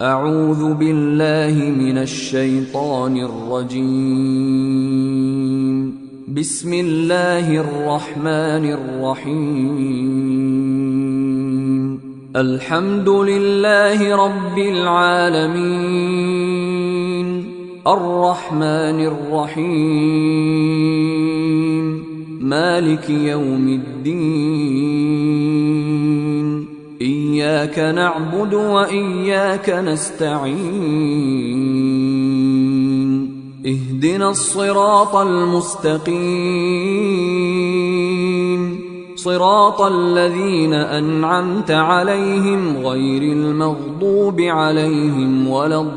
أعوذ بالله من الشيطان الرجيم. بسم الله الرحمن الرحيم. الحمد لله رب العالمين، الرحمن الرحيم، مالك يوم الدين. إياك نعبد وإياك نستعين. اهدنا الصراط المستقيم، صراط الذين أنعمت عليهم غير المغضوب عليهم ولا الضالين.